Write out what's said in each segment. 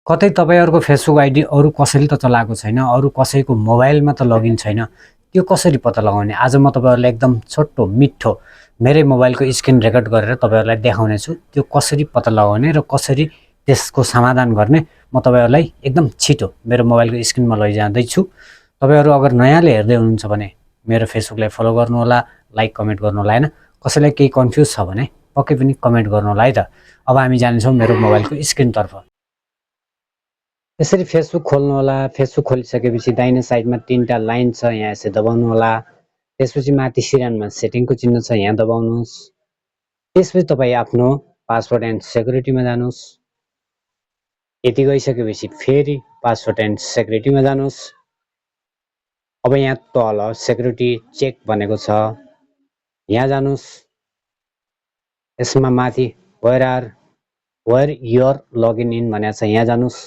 कतै तपाईहरुको Facebook ID अरु कसैले त चलाएको छैन, अरु कसैको मोबाइलमा त लगइन छैन। त्यो कसरी पत्ता लगाउने? आज म तपाईहरुलाई एकदम छोटो मिठो मेरै मोबाइलको स्क्रिन रेकर्ड गरेर तपाईहरुलाई देखाउने छु। त्यो कसरी पत्ता लगाउने र कसरी त्यसको समाधान गर्ने म तपाईहरुलाई एकदम छिटो मेरो मोबाइलको स्क्रिनमा लैजाँदै छु। तपाईहरु अगर नयाँले हेर्दै हुनुहुन्छ भने मेरो फेसबुकलाई फलो गर्नु होला, लाइक कमेन्ट गर्नु होला हैन। कसैलाई केही कन्फ्युज छ भने पक्कै पनि कमेन्ट गर्नु होला है त। अब हामी जानेछौं मेरो मोबाइलको स्क्रिनतर्फ। यसरी फेसबुक खोल्नु होला। फेसबुक खोलिसकेपछि दाहिने साइडमा तीनटा लाइन छ, यहाँ यसरी दबाउनु होला। त्यसपछि माथि सिरानमा सेटिङको चिन्ह छ, यहाँ दबाउनुस्। त्यसपछि तपाई आफ्नो पासवर्ड एन्ड सेक्युरिटीमा जानुस्। यति गइसकेपछि फेरि पासवर्ड एन्ड सेक्युरिटीमा जानुस्। अब यहाँ तल सेक्युरिटी चेक भनेको छ, यहाँ जानुस्। यसमा माथि वेयर योर लगइन इन भनेको छ, यहाँ जानुस्।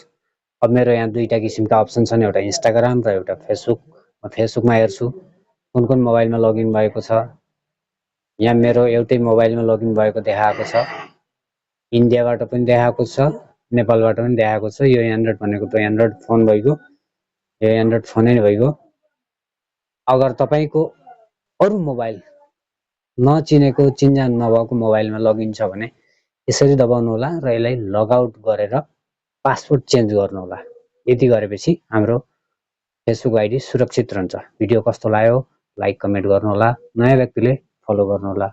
अब मेरो यहाँ दुईटा किसिमका अप्सन छन्, एउटा इन्स्टाग्राम र एउटा फेसबुक। म फेसबुकमा हेर्छु कुन कुन मोबाइलमा लगइन भएको छ। यहाँ मेरो एउटै मोबाइलमा लगइन भएको देखाएको छ। इन्डियाबाट पनि देखाएको छ, नेपालबाट पनि देखाएको छ। यो एन्ड्रोइड भनेको त एन्ड्रोइड फोन भइगयो, यो एन्ड्रोइड फोनै भइगयो। अगर तपाईको अरु मोबाइल नचिनेको चिन्जान नभएको मोबाइलमा लगइन छ भने यसरी दबाउनु होला र यसलाई लगआउट गरेर पासवर्ड चेन्ज गर्नु होला। यति गरेपछि हाम्रो फेसबुक आइडी सुरक्षित रहन्छ। भिडियो कस्तो लाग्यो लाइक कमेन्ट गर्नु होला, नयाँ व्यक्तिले फलो गर्नु होला।